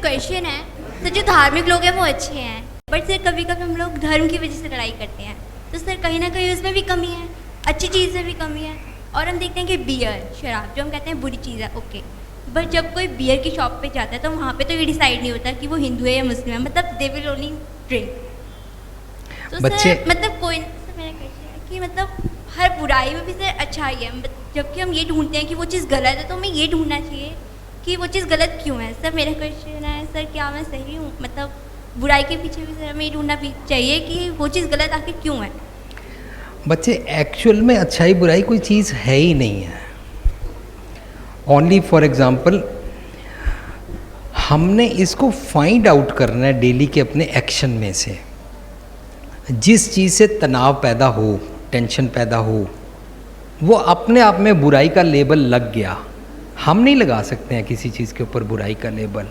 Question है, तो जो धार्मिक लोग हैं वो अच्छे हैं, बट सर कभी कभी हम लोग धर्म की वजह से लड़ाई करते हैं, तो सर कहीं ना कहीं उसमें भी कमी है, अच्छी चीज़ में भी कमी है। और हम देखते हैं कि बियर, शराब जो हम कहते हैं बुरी चीज़ है, ओके, बट जब कोई बियर की शॉप पे जाता है तो वहाँ पे तो ये डिसाइड नहीं होता कि वो हिंदू है या मुस्लिम है, मतलब दे विल ओनली ड्रिंक। तो बच्चे सर मतलब कोई सर मेरा क्वेश्चन है कि मतलब हर बुराई में भी सर अच्छाई है, जबकि हम ये ढूंढते हैं कि वो चीज़ गलत है, तो हमें ये ढूंढना चाहिए कि वो चीज़ गलत क्यों है। सर मेरा क्वेश्चन है सर, क्या मैं सही हूँ, मतलब बुराई के पीछे भी सर हमें ये ढूंढना भी चाहिए कि वो चीज़ गलत आखिर क्यों है। बच्चे एक्चुअल में अच्छाई बुराई कोई चीज़ है ही नहीं है। ओनली फॉर एग्जाम्पल हमने इसको फाइंड आउट करना है डेली के अपने एक्शन में से। जिस चीज़ से तनाव पैदा हो, टेंशन पैदा हो, वो अपने आप में बुराई का लेबल लग गया। हम नहीं लगा सकते हैं किसी चीज़ के ऊपर बुराई का लेबल।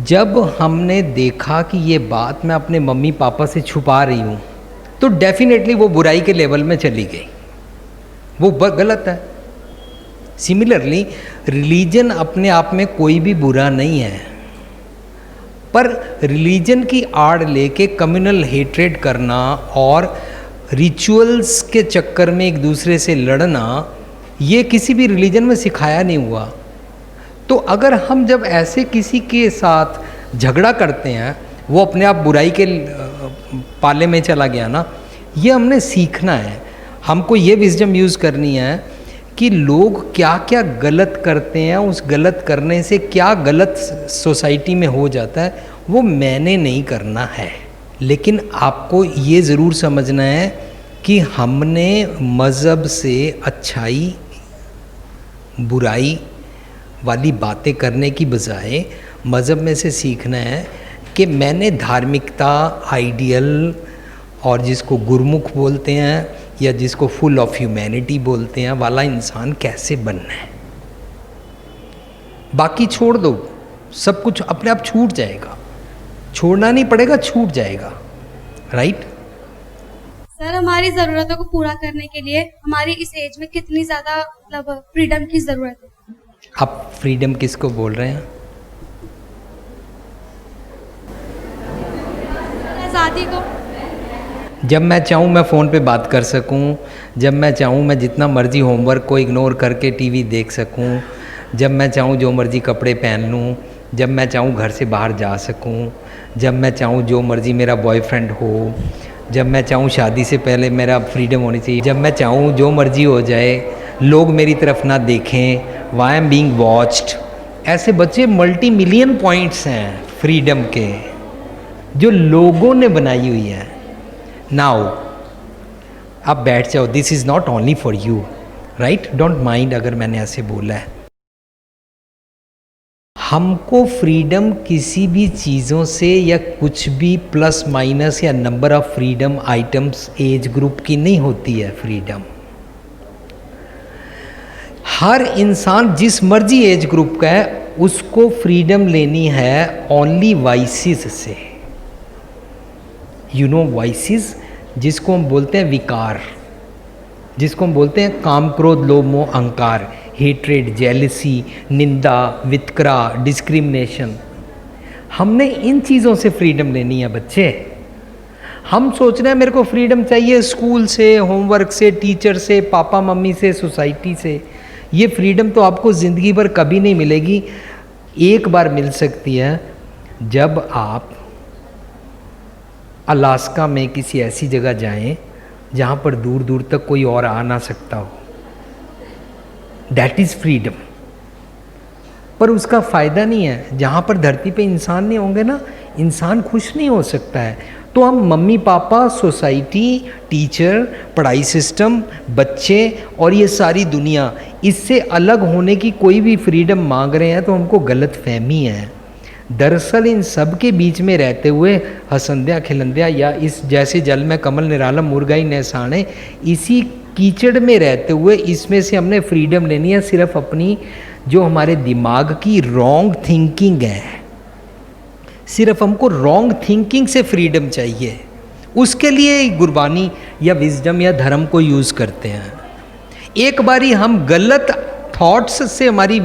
जब हमने देखा कि ये बात मैं अपने मम्मी पापा से छुपा रही हूँ, तो डेफिनेटली वो बुराई के लेवल में चली गई, वो गलत है। सिमिलरली रिलीजन अपने आप में कोई भी बुरा नहीं है, पर रिलीजन की आड़ लेके कम्युनल हेट्रेड करना और रिचुअल्स के चक्कर में एक दूसरे से लड़ना, ये किसी भी रिलीजन में सिखाया नहीं हुआ। तो अगर हम जब ऐसे किसी के साथ झगड़ा करते हैं, वो अपने आप बुराई के पाले में चला गया ना, ये हमने सीखना है। हमको ये विजडम यूज़ करनी है कि लोग क्या क्या गलत करते हैं, उस गलत करने से क्या गलत सोसाइटी में हो जाता है, वो मैंने नहीं करना है। लेकिन आपको ये ज़रूर समझना है कि हमने मज़हब से अच्छाई बुराई वाली बातें करने की बजाय मज़हब में से सीखना है कि मैंने धार्मिकता, आइडियल और जिसको गुरमुख बोलते हैं या जिसको फुल ऑफ ह्यूमैनिटी बोलते हैं वाला इंसान कैसे बनना है। बाकी छोड़ दो, सब कुछ अपने आप छूट जाएगा। छोड़ना नहीं पड़ेगा, छूट जाएगा। राइट सर, हमारी ज़रूरतों को पूरा करने के लिए हमारी इस एज में कितनी ज़्यादा मतलब फ्रीडम की ज़रूरत है? आप फ्रीडम किसको बोल रहे हैं? आज़ादी को। जब मैं चाहूँ मैं फ़ोन पे बात कर सकूँ, जब मैं चाहूँ मैं जितना मर्ज़ी होमवर्क को इग्नोर करके टीवी देख सकूँ, जब मैं चाहूँ जो मर्ज़ी कपड़े पहन लूँ, जब मैं चाहूँ घर से बाहर जा सकूँ, जब मैं चाहूँ जो मर्ज़ी मेरा बॉयफ्रेंड हो, जब मैं चाहूँ शादी से पहले मेरा फ्रीडम होनी चाहिए, जब मैं चाहूँ जो मर्ज़ी हो जाए, लोग मेरी तरफ ना देखें, वाई एम बीइंग वॉच्ड। ऐसे बच्चे मल्टी मिलियन पॉइंट्स हैं फ्रीडम के जो लोगों ने बनाई हुई है। नाउ आप बैठ जाओ, this is not only for you, right? Don't mind अगर मैंने ऐसे बोला है। हमको फ्रीडम किसी भी चीज़ों से या कुछ भी प्लस माइनस या number of freedom items age group की नहीं होती है। फ्रीडम हर इंसान जिस मर्जी एज ग्रुप का है उसको फ्रीडम लेनी है ओनली वाइसिस से। यू नो वाइसिस, जिसको हम बोलते हैं विकार, जिसको हम बोलते हैं काम क्रोध लोभ मोह अहंकार, हेट्रेड, जेलसी, निंदा, वितकरा, डिस्क्रिमिनेशन। हमने इन चीज़ों से फ्रीडम लेनी है बच्चे। हम सोच रहे हैं मेरे को फ्रीडम चाहिए स्कूल से, होमवर्क से, टीचर से, पापा मम्मी से, सोसाइटी से। ये फ्रीडम तो आपको ज़िंदगी भर कभी नहीं मिलेगी। एक बार मिल सकती है जब आप अलास्का में किसी ऐसी जगह जाएं जहाँ पर दूर दूर तक कोई और आ ना सकता हो। That is freedom. पर उसका फ़ायदा नहीं है। जहाँ पर धरती पे इंसान नहीं होंगे ना, इंसान खुश नहीं हो सकता है। तो हम मम्मी पापा, सोसाइटी, टीचर, पढ़ाई सिस्टम, बच्चे और ये सारी दुनिया, इससे अलग होने की कोई भी फ्रीडम मांग रहे हैं तो हमको गलत फहमी है। दरअसल इन सब के बीच में रहते हुए हसंध्या खिलंध्या या इस जैसे जल में कमल निरालम मुर्गाई नैसाने, इसी कीचड़ में रहते हुए इसमें से हमने फ्रीडम लेनी है। सिर्फ अपनी जो हमारे दिमाग की रॉन्ग थिंकिंग है, सिर्फ हमको रॉन्ग थिंकिंग से फ्रीडम चाहिए। उसके लिए गुरबानी या विजडम या धर्म को यूज़ करते हैं। एक बारी हम गलत थॉट्स से हमारी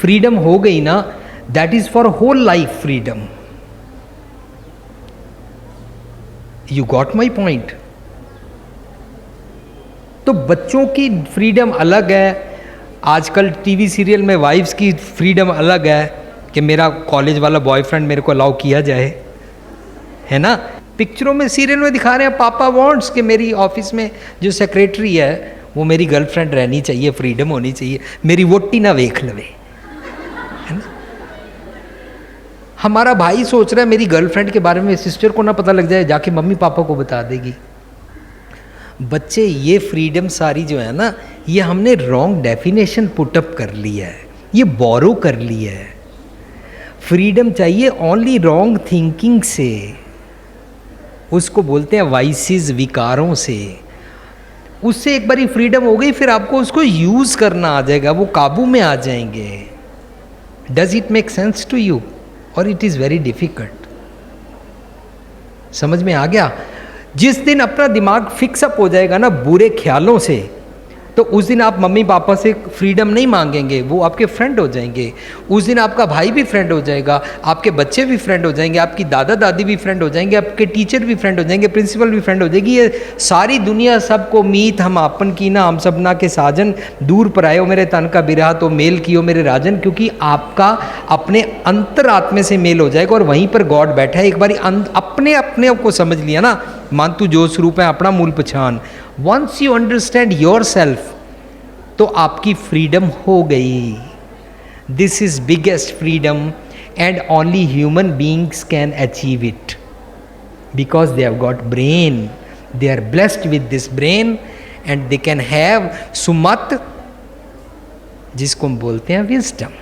फ्रीडम हो गई ना, that is for whole life freedom. You got my point. तो बच्चों की फ्रीडम अलग है, आजकल टीवी सीरियल में वाइफ्स की फ्रीडम अलग है कि मेरा कॉलेज वाला बॉयफ्रेंड मेरे को अलाउ किया जाए, है ना। पिक्चरों में सीरियल में दिखा रहे हैं पापा वांट्स कि मेरी ऑफिस में जो सेक्रेटरी है वो मेरी गर्लफ्रेंड रहनी चाहिए, फ्रीडम होनी चाहिए, मेरी वोटी ना वेख लवे, है ना। हमारा भाई सोच रहा है मेरी गर्लफ्रेंड के बारे में सिस्टर को ना पता लग जाए, जाके मम्मी पापा को बता देगी। बच्चे ये फ्रीडम सारी जो है ना, ये हमने रॉन्ग डेफिनेशन पुटअप कर लिया है, ये बोरो कर लिया है। फ्रीडम चाहिए ओनली रॉन्ग थिंकिंग से, उसको बोलते हैं वाइसेस, विकारों से। उससे एक बारी फ्रीडम हो गई, फिर आपको उसको यूज करना आ जाएगा, वो काबू में आ जाएंगे। Does it make sense to you और इट इज वेरी डिफिकल्ट? समझ में आ गया? जिस दिन अपना दिमाग फिक्स अप हो जाएगा ना बुरे ख्यालों से, तो उस दिन आप मम्मी पापा से फ्रीडम नहीं मांगेंगे, वो आपके फ्रेंड हो जाएंगे। उस दिन आपका भाई भी फ्रेंड हो जाएगा, आपके बच्चे भी फ्रेंड हो जाएंगे, आपकी दादा दादी भी फ्रेंड हो जाएंगे, आपके टीचर भी फ्रेंड हो जाएंगे, प्रिंसिपल भी फ्रेंड हो जाएगी। ये सारी दुनिया सबको मीत हम आपन की ना, हम सबना के साजन, दूर पर आयो मेरे तन का बिरहा तो मेल कियो मेरे राजन। क्योंकि आपका अपने अंतरात्मे से मेल हो जाएगा और वहीं पर गॉड बैठा है। एक बार अपने अपने को समझ लिया ना, मान तू जो स्वरूप है अपना मूल पहचान। Once you understand yourself तो आपकी फ्रीडम हो गई। This is biggest freedom and only human beings can achieve it because they have got brain, they are blessed with this brain and they can have सुमत, जिसको हम बोलते हैं wisdom.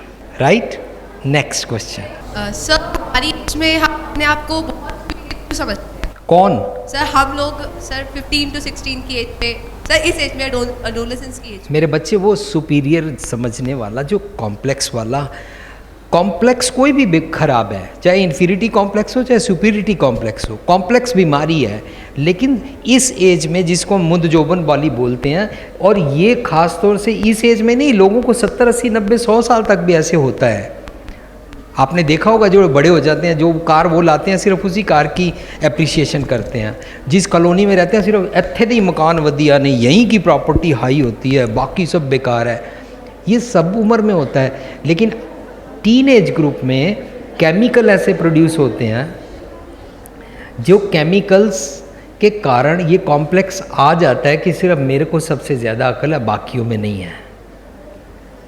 Right, next question. Sir हमारी age में हम अपने आप को बहुत समझते हैं। कौन? सर हम लोग सर 15 to 16 की एज पे, सर इस एज में एडोलेसेंस की एज। मेरे बच्चे वो सुपीरियर समझने वाला, जो कॉम्प्लेक्स वाला, कॉम्प्लेक्स कोई भी खराब है, चाहे इन्फीरिटी कॉम्प्लेक्स हो चाहे सुपीरिटी कॉम्प्लेक्स हो, कॉम्प्लेक्स बीमारी है। लेकिन इस एज में जिसको हम मुद जोबन वाली बोलते हैं, और ये खास तौर से इस एज में नहीं, लोगों को 70 80 90 100 साल तक भी ऐसे होता है। आपने देखा होगा जो बड़े हो जाते हैं, जो कार वो लाते हैं सिर्फ उसी कार की एप्रिसिएशन करते हैं। जिस कॉलोनी में रहते हैं सिर्फ इत्थे दी मकान वधिया नहीं, यहीं की प्रॉपर्टी हाई होती है, बाकी सब बेकार है। ये सब उम्र में होता है। लेकिन टीनेज ग्रुप में केमिकल ऐसे प्रोड्यूस होते हैं जो केमिकल्स के कारण ये कॉम्प्लेक्स आ जाता है कि सिर्फ मेरे को सबसे ज़्यादा अकल है, बाकियों में नहीं है।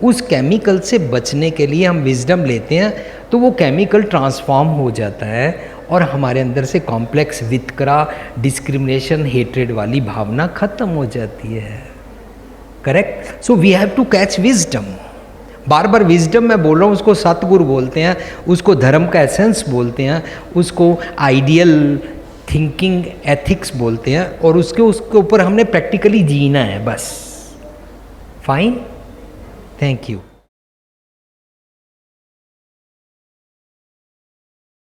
उस केमिकल से बचने के लिए हम विजडम लेते हैं, तो वो केमिकल ट्रांसफॉर्म हो जाता है और हमारे अंदर से कॉम्प्लेक्स, वितकरा, डिस्क्रिमिनेशन, हेट्रेड वाली भावना खत्म हो जाती है। Correct? So we have to catch wisdom. बार बार विजडम मैं बोल रहा हूँ, उसको सतगुरु बोलते हैं, उसको धर्म का एसेंस बोलते हैं, उसको आइडियल थिंकिंग एथिक्स बोलते हैं, और उसके ऊपर हमने प्रैक्टिकली जीना है बस। Fine, thank you.